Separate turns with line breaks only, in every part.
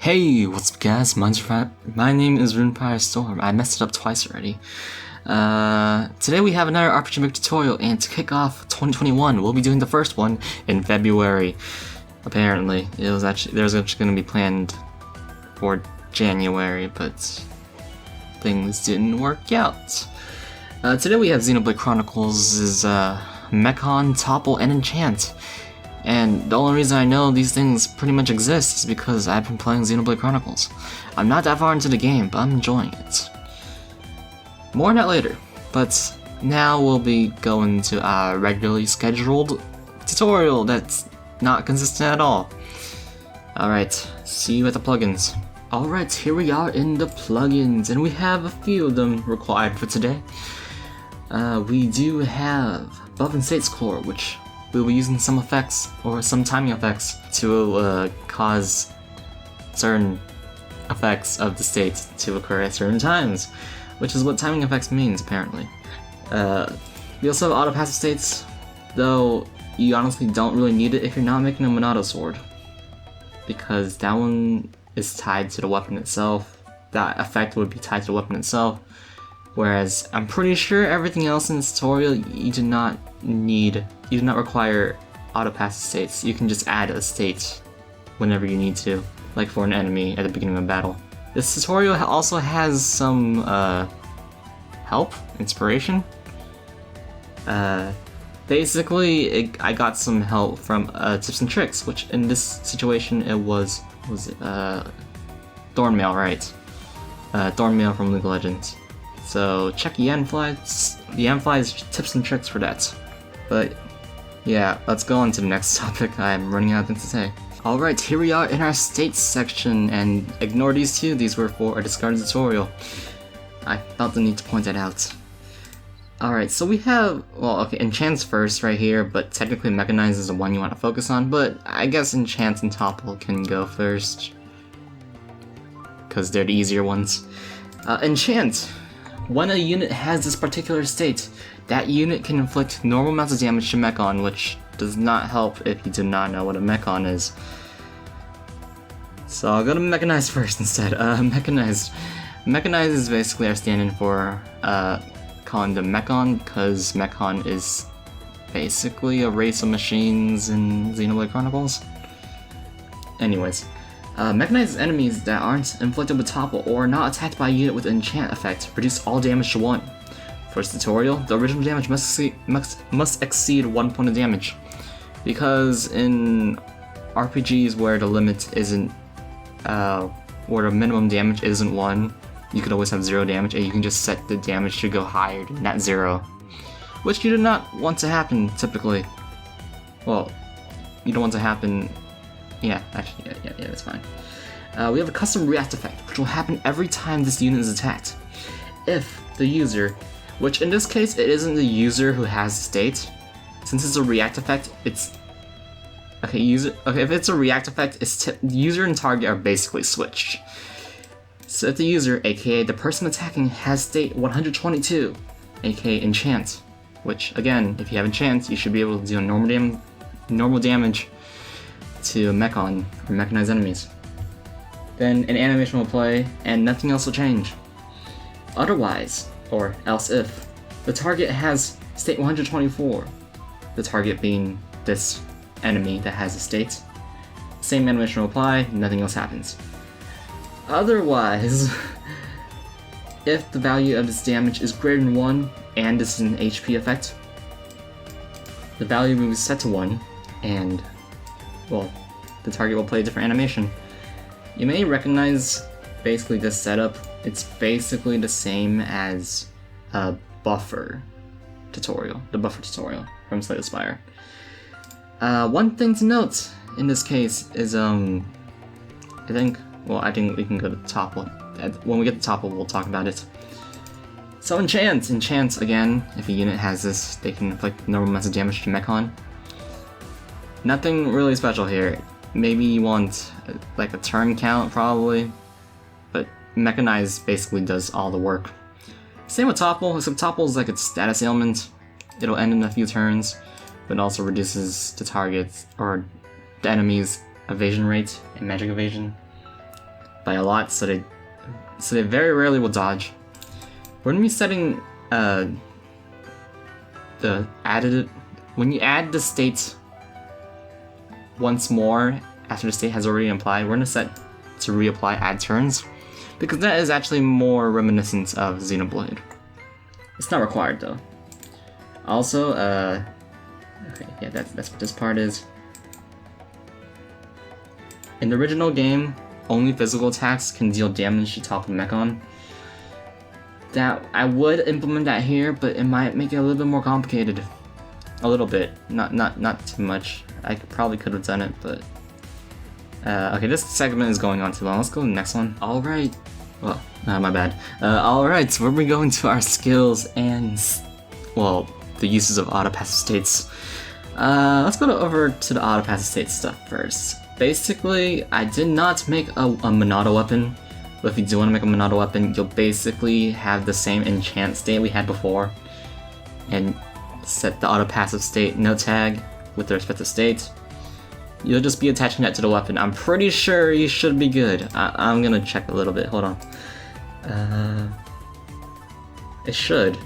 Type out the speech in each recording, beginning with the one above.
Hey, what's up guys, my name is Runepire Storm. I messed it up twice already. Today we have another RPG Maker tutorial, and to kick off 2021, we'll be doing the first one in February. Apparently, there was actually going to be planned for January, but things didn't work out. Today we have Xenoblade Chronicles' Mechon, Topple, and Enchant. And the only reason I know these things pretty much exist is because I've been playing Xenoblade Chronicles. I'm not that far into the game, but I'm enjoying it. More on that later, but now we'll be going to a regularly scheduled tutorial that's not consistent at all. Alright, see you at the plugins. Alright, here we are in the plugins, and we have a few of them required for today. We do have Buff and States Core, which we'll be using some effects, or some timing effects, to cause certain effects of the state to occur at certain times, which is what timing effects means, apparently. We also have auto passive states, though you honestly don't really need it if you're not making a Monado sword, because that one is tied to the weapon itself. That effect would be tied to the weapon itself, whereas I'm pretty sure everything else in this tutorial you do not require auto passive states. You can just add a state whenever you need to, like for an enemy at the beginning of a battle. This tutorial also has some help, inspiration. Basically, I got some help from tips and tricks, which in this situation it was Thornmail, right? Thornmail from League of Legends. So check Yanfly's tips and tricks for that. But yeah, let's go on to the next topic. I'm running out of things to say. Alright, here we are in our states section, and ignore these two, these were for a discarded tutorial. I felt the need to point that out. Alright, so we have, well, okay, Enchant's first right here, but technically Mechonize is the one you want to focus on, but I guess Enchant and Topple can go first, because they're the easier ones. Enchant. When a unit has this particular state, that unit can inflict normal amounts of damage to Mechon, which does not help if you do not know what a Mechon is. So I'll go to Mechonize first instead. Mechonize is basically our stand-in for calling them Mechon, because Mechon is basically a race of machines in Xenoblade Chronicles. Anyways. Mechanized enemies that aren't inflicted with Topple or not attacked by a unit with Enchant effect reduce all damage to 1. For this tutorial, the original damage must exceed 1 point of damage, because in RPGs where the limit isn't, where the minimum damage isn't 1, you could always have 0 damage, and you can just set the damage to go higher than that 0, which you do not want to happen typically. Well, you don't want to happen. Yeah, actually, yeah, that's fine. We have a custom react effect, which will happen every time this unit is attacked. If the user, which in this case it isn't the user who has the state, since it's a react effect, it's if it's a react effect, the user and target are basically switched. So if the user, aka the person attacking, has state 122, aka Enchant, which again, if you have Enchant, you should be able to do normal damage to Mechon or mechanized enemies. Then an animation will play and nothing else will change. Otherwise, or else if, the target has state 124, the target being this enemy that has a state, same animation will apply, nothing else happens. Otherwise, if the value of this damage is greater than 1 and this is an HP effect, the value will be set to 1 and, well, the target will play a different animation. You may recognize basically this setup. It's basically the same as a buffer tutorial, the buffer tutorial from Slay the Spire. One thing to note in this case is, I think we can go to Topple. When we get to Topple, we'll talk about it. So Enchant again, if a unit has this, they can inflict normal amounts of damage to Mechon. Nothing really special here. Maybe you want like a turn count probably, but Mechonize basically does all the work. Same with Topple, except Topple is like its status ailment. It'll end in a few turns, but also reduces the target's or the enemy's evasion rate and magic evasion. by a lot, so they very rarely will dodge. We're gonna be setting the added when you add the state once more after the state has already applied. We're gonna set to reapply add turns because that is actually more reminiscent of Xenoblade. It's not required though. Also, okay, yeah, that's what this part is. In the original game, only physical attacks can deal damage to Topple Mechon. That I would implement that here, but it might make it a little bit more complicated. A little bit, not too much. I probably could have done it, but okay, this segment is going on too long. Let's go to the next one. All right. Well, my bad. All right, so we're going to our skills and well, the uses of auto passive states. Let's go over to the auto passive state stuff first. Basically, I did not make a Monado weapon, but if you do want to make a Monado weapon, you'll basically have the same enchant state we had before, and set the auto passive state no tag with the respective state. You'll just be attaching that to the weapon. I'm pretty sure you should be good. I'm gonna check a little bit. Hold on. It should.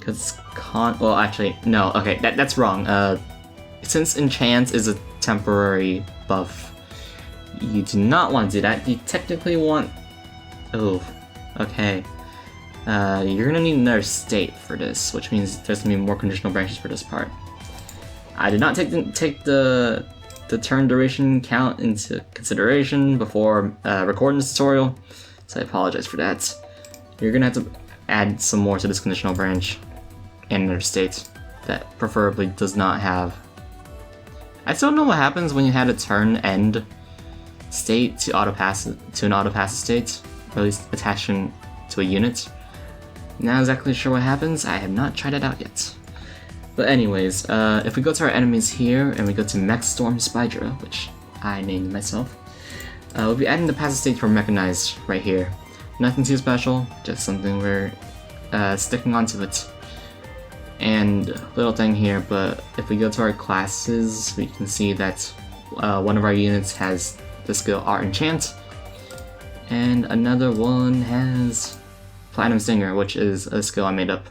Cause well, actually, no. Okay, that's wrong. Since enchant is a temporary buff, you do not want to do that. You technically want. Oh, okay. You're gonna need another state for this, which means there's gonna be more conditional branches for this part. I did not take the turn duration count into consideration before recording this tutorial, so I apologize for that. You're gonna have to add some more to this conditional branch and another state that preferably does not have. I still don't know what happens when you had a turn end state to an auto passive state, or at least attaching to a unit. Not exactly sure what happens. I have not tried it out yet. But anyways, if we go to our enemies here and we go to Mech Storm Spydra, which I named myself, we'll be adding the passive state for Mechonized right here. Nothing too special, just something we're sticking onto it. And little thing here, but if we go to our classes, we can see that one of our units has the skill Art Enchant, and another one has Platinum Stinger, which is a skill I made up.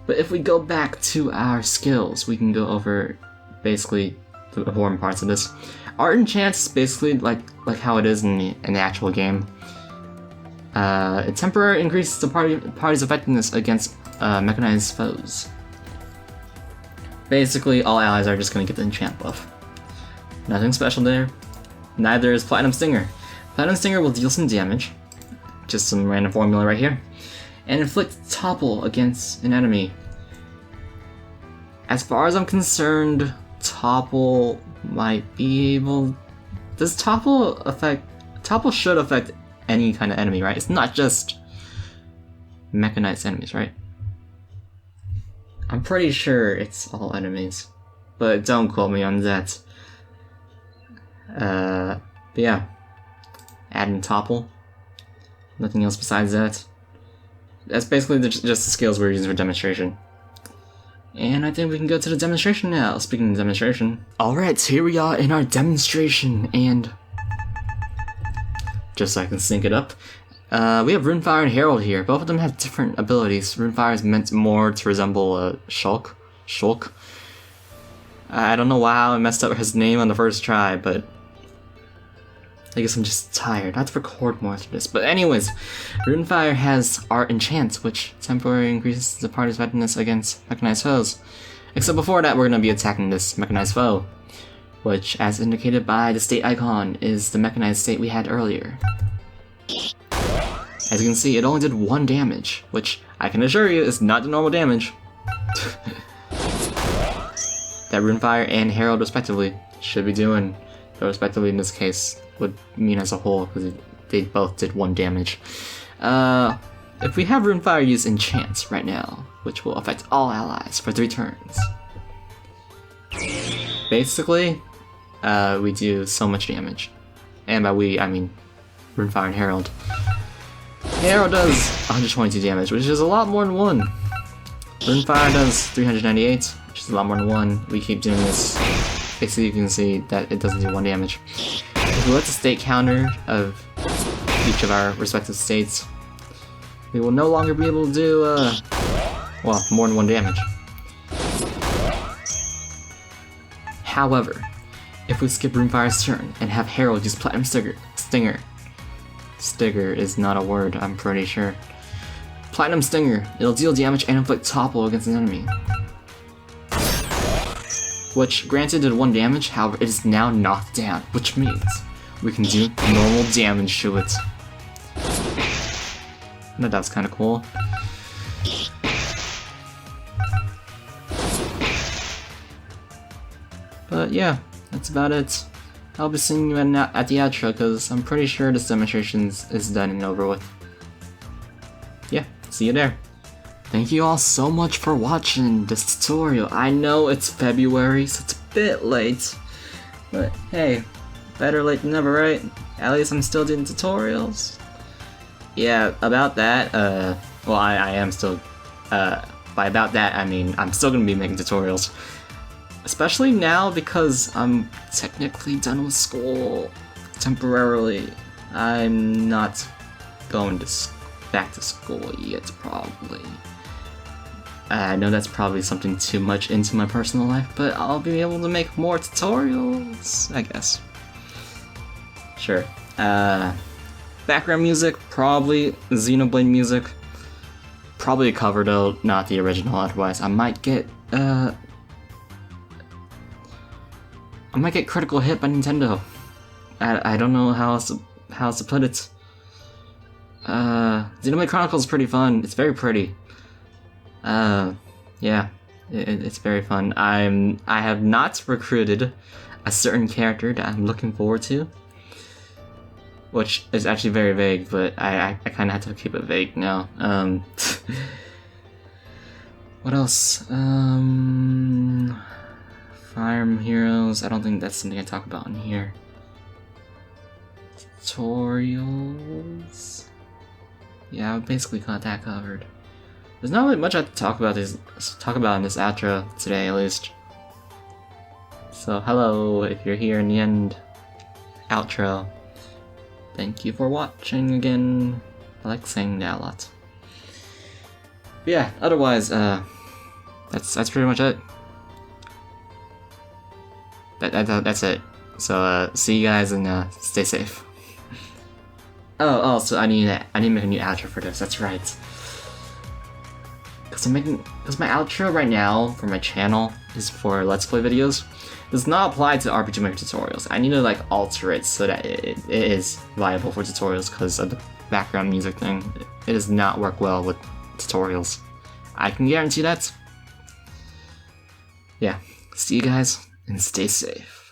But if we go back to our skills, we can go over basically the important parts of this. Art Enchant is basically like how it is in the actual game. It temporarily increases the party's effectiveness against mechanized foes. Basically, all allies are just going to get the enchant buff. Nothing special there. Neither is Platinum Stinger. Platinum Stinger will deal some damage, just some random formula right here, and inflict Topple against an enemy. As far as I'm concerned, Topple might be able... Does Topple affect... Topple should affect any kind of enemy, right? It's not just mechanized enemies, right? I'm pretty sure it's all enemies, but don't quote me on that. But yeah, adding Topple. Nothing else besides that. That's basically just the skills we're using for demonstration. And I think we can go to the demonstration now. Speaking of demonstration. Alright, so here we are in our demonstration, and just so I can sync it up. We have Runefire and Herald here. Both of them have different abilities. Runefire is meant more to resemble Shulk. I don't know how I messed up his name on the first try, but I guess I'm just tired. I have to record more after this. But anyways, Runefire has Art Enchant, which temporarily increases the party's effectiveness against mechanized foes. Except before that, we're going to be attacking this mechanized foe, which, as indicated by the state icon, is the mechanized state we had earlier. As you can see, it only did 1 damage, which I can assure you is not the normal damage. That Runefire and Herald respectively should be doing, though respectively in this case would mean as a whole, because they both did 1 damage. If we have Runefire use Enchant right now, which will affect all allies for 3 turns. Basically, we do so much damage. And by we, I mean Runefire and Herald. Herald does 122 damage, which is a lot more than 1. Runefire does 398, which is a lot more than 1. We keep doing this. Basically, you can see that it doesn't do 1 damage. If we let the state counter of each of our respective states, we will no longer be able to do, well, more than 1 damage. However, if we skip Runefire's turn and have Herald use Platinum Stinger is not a word, I'm pretty sure. Platinum Stinger, it'll deal damage and inflict Topple against an enemy. Which, granted, did 1 damage, however, it is now knocked down, which means we can do normal damage to it. No, that's kind of cool. But yeah, that's about it. I'll be seeing you at the outro, because I'm pretty sure this demonstration is done and over with. Yeah, see you there. Thank you all so much for watching this tutorial. I know it's February, so it's a bit late, but hey, better late than never, right? At least I'm still doing tutorials. Yeah, about that, well, I am still, by about that, I mean, I'm still gonna be making tutorials. Especially now, because I'm technically done with school temporarily. I'm not going back to school yet, probably. I know that's probably something too much into my personal life, but I'll be able to make more tutorials, I guess. Sure. Background music, probably Xenoblade music. Probably a cover though, not the original, otherwise I might get critical hit by Nintendo. I don't know how else to put it. Xenoblade Chronicles is pretty fun. It's very pretty. Yeah, it's very fun. I have not recruited a certain character that I'm looking forward to, which is actually very vague, but I kind of have to keep it vague now. What else? Fire Emblem Heroes. I don't think that's something I talk about in here. Tutorials. Yeah, I basically got that covered. There's not really much I have to talk about in this outro today, at least. So hello, if you're here in the end outro. Thank you for watching again. I like saying that a lot. But yeah, otherwise, that's pretty much it. That's it. So see you guys and stay safe. Oh, also I need to make a new outro for this. That's right. Because my outro right now for my channel is for Let's Play videos. Does not apply to RPG Maker tutorials. I need to like alter it so that it is viable for tutorials because of the background music thing. It does not work well with tutorials. I can guarantee that. Yeah, see you guys and stay safe.